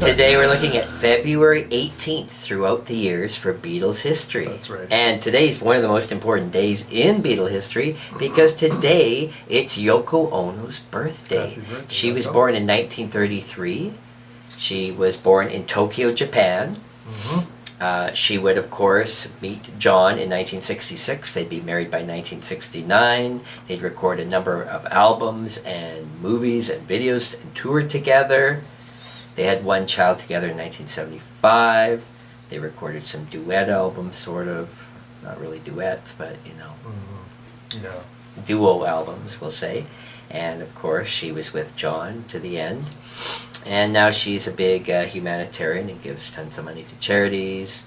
Today we're looking at February 18th throughout the years for Beatles history. That's right. And today's one of the most important days in Beatle history because today it's Yoko Ono's birthday. Happy birthday, She was Yoko. born in 1933. She was born in Tokyo, Japan. She would, of course, meet John in 1966. They'd be married by 1969. They'd record a number of albums and movies and videos and tour together. They had one child together in 1975. They recorded some duet albums, sort of. Not really duets, but, duo albums, we'll say. And, of course, she was with John to the end. And now she's a big humanitarian and gives tons of money to charities.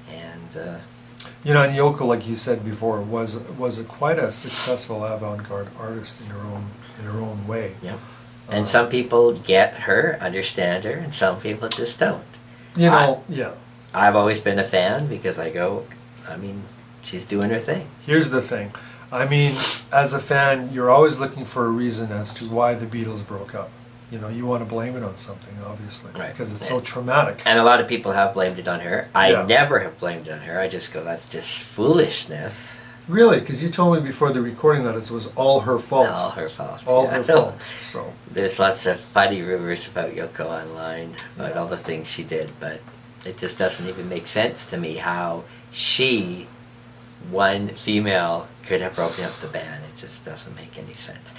And and Yoko, like you said before, was quite a successful avant-garde artist in her own way. yeah. And some people get her, understand her, and some people just don't. I've always been a fan because she's doing her thing. Here's the thing. As a fan, you're always looking for a reason as to why the Beatles broke up. You want to blame it on something, obviously, Right. because it's so traumatic. And a lot of people have blamed it on her. I never have blamed it on her. I just go, that's just foolishness. Really? Because you told me before the recording that it was all her fault. All her fault. All yeah. her fault. So There's lots of funny rumors about Yoko online, about all the things she did, but it just doesn't even make sense to me how she, one female, could have broken up the band. It just doesn't make any sense.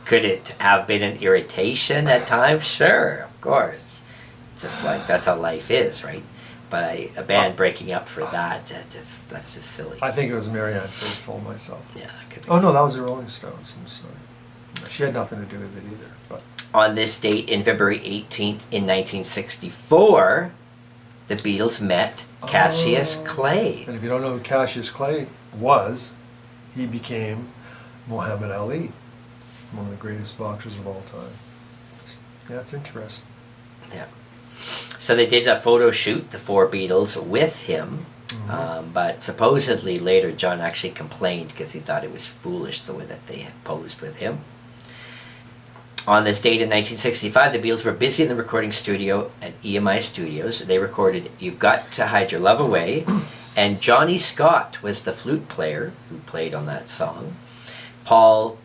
Could it have been an irritation at times? Sure, of course. Just like that's how life is, right? But a band breaking up for that's just silly. I think it was Marianne Faithfull myself. Yeah, that could be. Oh no, that was the Rolling Stones. I'm sorry. She had nothing to do with it either. But On this date, in February 18th, in 1964, the Beatles met Cassius Clay. And if you don't know who Cassius Clay was, he became Muhammad Ali, one of the greatest boxers of all time. Yeah, it's interesting. Yeah. So they did a photo shoot, the four Beatles, with him. But supposedly later John actually complained because he thought it was foolish the way that they had posed with him. On this date in 1965, the Beatles were busy in the recording studio at EMI Studios. They recorded You've Got to Hide Your Love Away, and Johnny Scott was the flute player who played on that song. Paul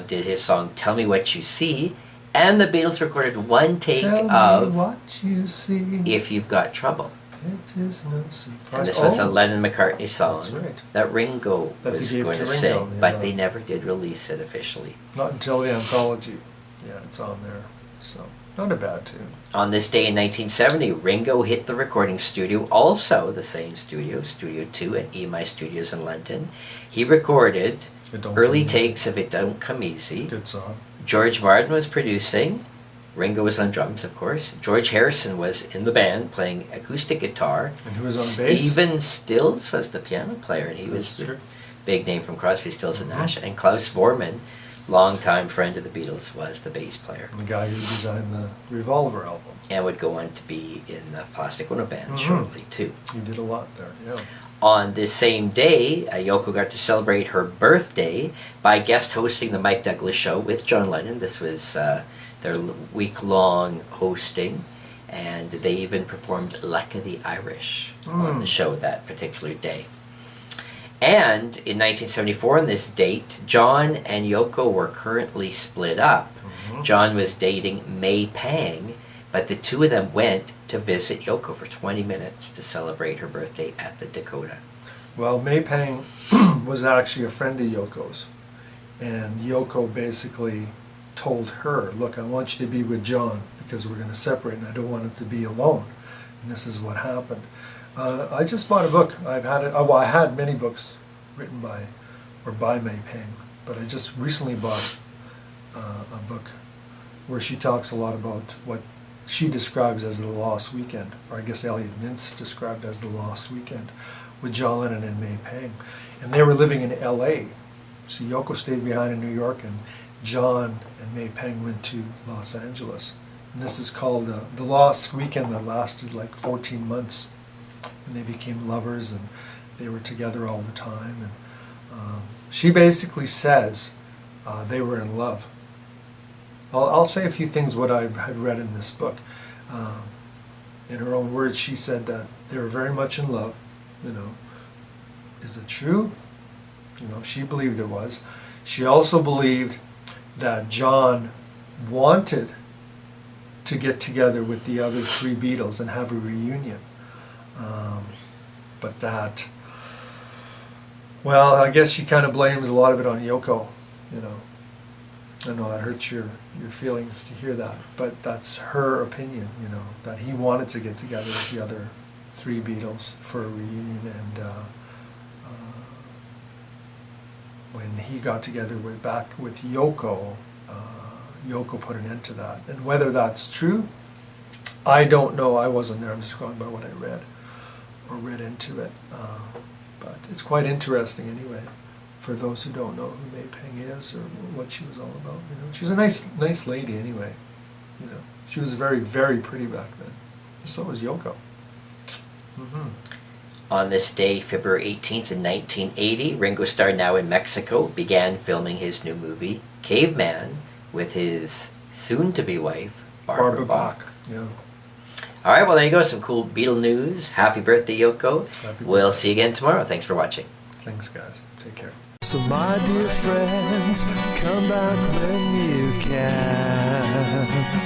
did his song Tell Me What You See, and the Beatles recorded one take Tell me what you see. If You've Got Trouble. It is no surprise. And this was a Lennon McCartney song That's right. that Ringo That they was gave going to to Ringo, sing, yeah. but they never did release it officially. Not until the anthology. Yeah, it's on there. So, not a bad tune. On this day in 1970, Ringo hit the recording studio, also the same studio, Studio 2 at EMI Studios in London. He recorded It Don't early Come Easy. takes of It Don't Come Easy. Good song. George Martin was producing. Ringo was on drums, of course. George Harrison was in the band playing acoustic guitar. And who was on bass? Stephen Stills was the piano player, and he was That's the true. big name from Crosby, Stills and Nash. And Klaus Vormann, longtime friend of the Beatles, was the bass player. The guy who designed the Revolver album. And would go on to be in the Plastic Ono Band Mhm. shortly, too. He did a lot there, yeah. On this same day, Yoko got to celebrate her birthday by guest hosting the Mike Douglas Show with John Lennon. This was their week-long hosting, and they even performed Luck of the Irish on the show that particular day. And in 1974, on this date, John and Yoko were currently split up. John was dating May Pang, but the two of them went to visit Yoko for 20 minutes to celebrate her birthday at the Dakota. Well, May Pang was actually a friend of Yoko's. And Yoko basically told her, look, I want you to be with John because we're going to separate and I don't want him to be alone. And this is what happened. I just bought a book. I've had it. Well, I had many books written by May Pang, but I just recently bought a book where she talks a lot about what she describes as the lost weekend, or I guess Elliot Mintz described as the lost weekend, with John Lennon and May Pang. And they were living in L.A. So Yoko stayed behind in New York, and John and May Pang went to Los Angeles. And this is called the lost weekend that lasted like 14 months. And they became lovers, and they were together all the time. And she basically says they were in love. I'll say a few things what I've read in this book. in her own words, she said that they were very much in love. You know, is it true? You know, she believed it was. She also believed that John wanted to get together with the other three Beatles and have a reunion. But that, well, I guess she kind of blames a lot of it on Yoko, you know. I know that hurts your feelings to hear that, but that's her opinion, you know, that he wanted to get together with the other three Beatles for a reunion, and when he got together back with Yoko, Yoko put an end to that. And whether that's true, I don't know. I wasn't there. I'm just going by what I read or read into it. But it's quite interesting anyway, for those who don't know who May Peng is or what she was all about. You know, she's a nice lady anyway. You know, she was very, very pretty back then. So was Yoko. Mm-hmm. On this day, February 18th in 1980, Ringo Starr, now in Mexico, began filming his new movie, Caveman, with his soon-to-be wife, Barbara Bach. Yeah. All right, well, there you go. Some cool Beatle news. Happy birthday, Yoko. We'll see you again tomorrow. Thanks for watching. Thanks, guys. Take care. So my dear friends, come back when you can.